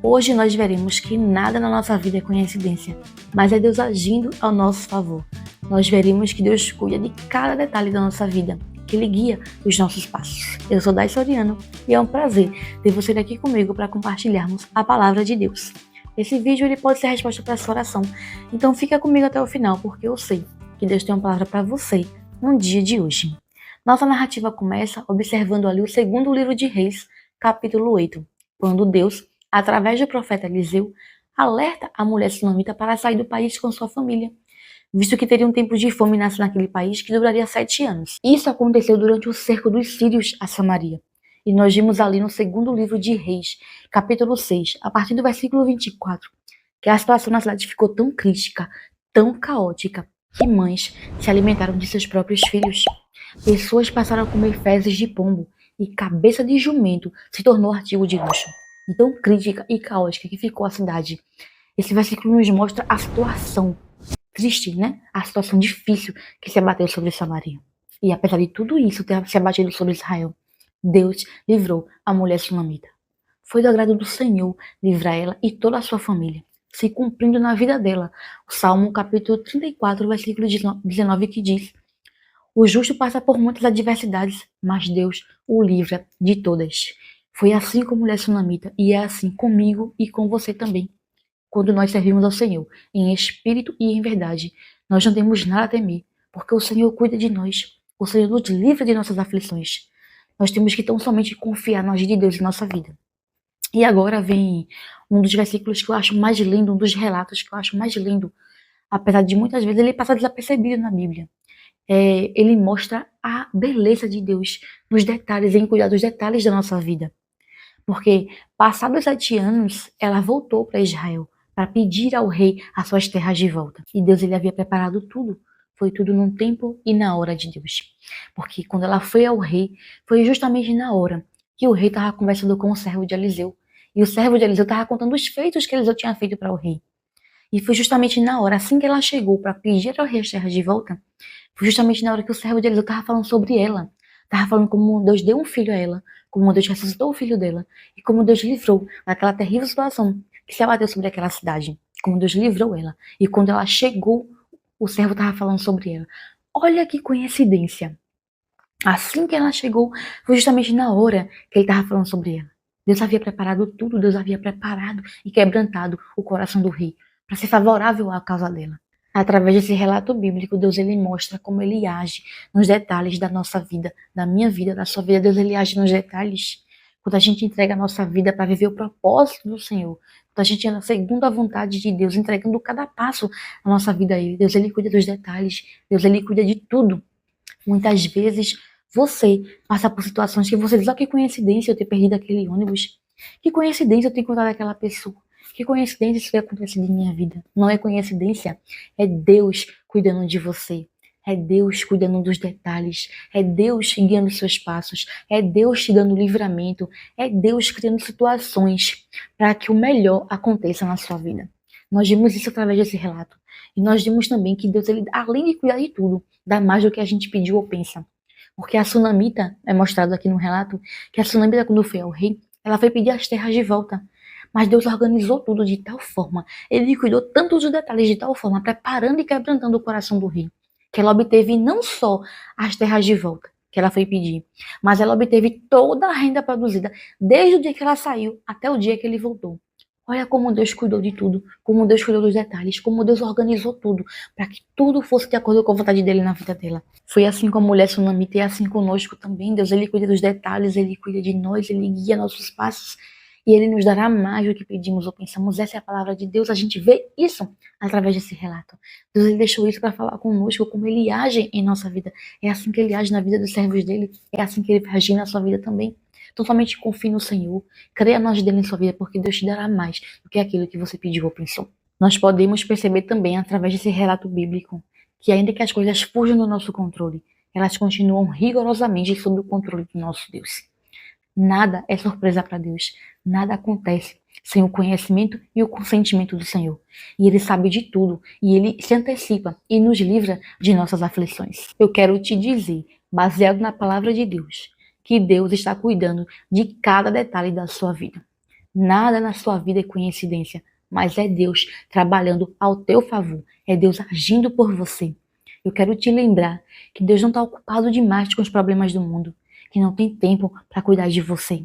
Hoje nós veremos que nada na nossa vida é coincidência, mas é Deus agindo ao nosso favor. Nós veremos que Deus cuida de cada detalhe da nossa vida, que Ele guia os nossos passos. Eu sou Dai Soriano e é um prazer ter você aqui comigo para compartilharmos a palavra de Deus. Esse vídeo ele pode ser a resposta para a sua oração, então fica comigo até o final, porque eu sei que Deus tem uma palavra para você no dia de hoje. Nossa narrativa começa observando ali o segundo livro de Reis, capítulo 8, quando Deus, através do profeta Eliseu, alerta a mulher sunamita para sair do país com sua família, visto que teria um tempo de fome naquele país que duraria 7 anos. Isso aconteceu durante o cerco dos sírios a Samaria. E nós vimos ali no segundo livro de Reis, capítulo 6, a partir do versículo 24, que a situação na cidade ficou tão crítica, tão caótica, que mães se alimentaram de seus próprios filhos. Pessoas passaram a comer fezes de pombo e cabeça de jumento se tornou artigo de luxo. Então crítica e caótica que ficou a cidade. Esse versículo nos mostra a situação triste, né? A situação difícil que se abateu sobre Samaria. E apesar de tudo isso ter se abatido sobre Israel, Deus livrou a mulher sunamita. Foi do agrado do Senhor livrar ela e toda a sua família, se cumprindo na vida dela o Salmo capítulo 34, versículo 19, que diz: o justo passa por muitas adversidades, mas Deus o livra de todas. Foi assim com a mulher sunamita e é assim comigo e com você também. Quando nós servimos ao Senhor em espírito e em verdade, nós não temos nada a temer, porque o Senhor cuida de nós, o Senhor nos livra de nossas aflições. Nós temos que tão somente confiar no agir de Deus em nossa vida. E agora vem um dos versículos que eu acho mais lindo, um dos relatos que eu acho mais lindo, apesar de muitas vezes ele passar desapercebido na Bíblia. Ele mostra a beleza de Deus nos detalhes, em cuidar dos detalhes da nossa vida. Porque, passados 7 anos, ela voltou para Israel para pedir ao rei as suas terras de volta. E Deus ele havia preparado tudo. Foi tudo num tempo e na hora de Deus. Porque quando ela foi ao rei, foi justamente na hora que o rei estava conversando com o servo de Eliseu. E o servo de Eliseu estava contando os feitos que Eliseu tinha feito para o rei. E foi justamente na hora, assim que ela chegou para pedir ao rei as terras de volta, foi justamente na hora que o servo de Eliseu estava falando sobre ela. Estava falando como Deus deu um filho a ela, como Deus ressuscitou o filho dela, e como Deus livrou daquela terrível situação que se abateu sobre aquela cidade. Como Deus livrou ela. E quando ela chegou, o servo estava falando sobre ela. Olha que coincidência. Assim que ela chegou, foi justamente na hora que ele estava falando sobre ela. Deus havia preparado tudo, Deus havia preparado e quebrantado o coração do rei para ser favorável à causa dela. Através desse relato bíblico, Deus ele mostra como ele age nos detalhes da nossa vida, da minha vida, da sua vida. Deus ele age nos detalhes. Quando a gente entrega a nossa vida para viver o propósito do Senhor, quando a gente anda segundo a vontade de Deus, entregando cada passo da nossa vida a Ele, Deus ele cuida dos detalhes, Deus ele cuida de tudo. Muitas vezes você passa por situações que você diz: ah, que coincidência eu ter perdido aquele ônibus, que coincidência eu ter encontrado aquela pessoa. Que coincidência isso foi acontecer em minha vida. Não é coincidência, é Deus cuidando de você. É Deus cuidando dos detalhes. É Deus guiando os seus passos. É Deus te dando livramento. É Deus criando situações para que o melhor aconteça na sua vida. Nós vimos isso através desse relato. E nós vimos também que Deus, ele, além de cuidar de tudo, dá mais do que a gente pediu ou pensa. Porque a sunamita, é mostrado aqui no relato, que a sunamita, quando foi ao rei, ela foi pedir as terras de volta. Mas Deus organizou tudo de tal forma, ele cuidou tanto dos detalhes de tal forma, preparando e quebrantando o coração do rei, que ela obteve não só as terras de volta que ela foi pedir, mas ela obteve toda a renda produzida, desde o dia que ela saiu até o dia que ele voltou. Olha como Deus cuidou de tudo, como Deus cuidou dos detalhes, como Deus organizou tudo, para que tudo fosse de acordo com a vontade dele na vida dela. Foi assim com a mulher sunamita e assim conosco também. Deus, ele cuida dos detalhes, ele cuida de nós, ele guia nossos passos. E ele nos dará mais do que pedimos ou pensamos. Essa é a palavra de Deus. A gente vê isso através desse relato. Deus ele deixou isso para falar conosco, como ele age em nossa vida. É assim que ele age na vida dos servos dele. É assim que ele vai agir na sua vida também. Então somente confie no Senhor. Creia no agir dele em sua vida, porque Deus te dará mais do que aquilo que você pediu ou pensou. Nós podemos perceber também, através desse relato bíblico, que ainda que as coisas fujam do nosso controle, elas continuam rigorosamente sob o controle do nosso Deus. Nada é surpresa para Deus. Nada acontece sem o conhecimento e o consentimento do Senhor. E Ele sabe de tudo. E Ele se antecipa e nos livra de nossas aflições. Eu quero te dizer, baseado na palavra de Deus, que Deus está cuidando de cada detalhe da sua vida. Nada na sua vida é coincidência, mas é Deus trabalhando ao teu favor, é Deus agindo por você. Eu quero te lembrar que Deus não está ocupado demais com os problemas do mundo, que não tem tempo para cuidar de você.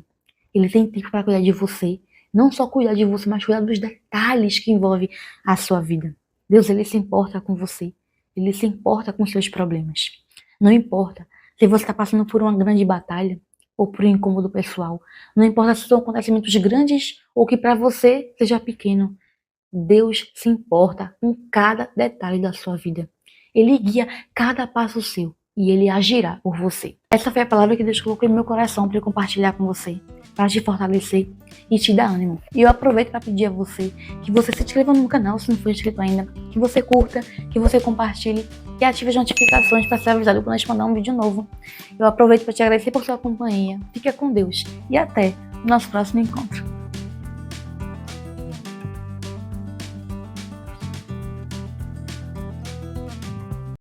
Ele tem tempo para cuidar de você, não só cuidar de você, mas cuidar dos detalhes que envolvem a sua vida. Deus, ele se importa com você, ele se importa com seus problemas. Não importa se você está passando por uma grande batalha ou por um incômodo pessoal, não importa se são acontecimentos grandes ou que para você seja pequeno. Deus se importa com cada detalhe da sua vida. Ele guia cada passo seu e ele agirá por você. Essa foi a palavra que Deus colocou em meu coração para eu compartilhar com você, para te fortalecer e te dar ânimo. E eu aproveito para pedir a você que você se inscreva no canal se não for inscrito ainda, que você curta, que você compartilhe e ative as notificações para ser avisado quando a gente mandar um vídeo novo. Eu aproveito para te agradecer por sua companhia. Fica com Deus e até o nosso próximo encontro.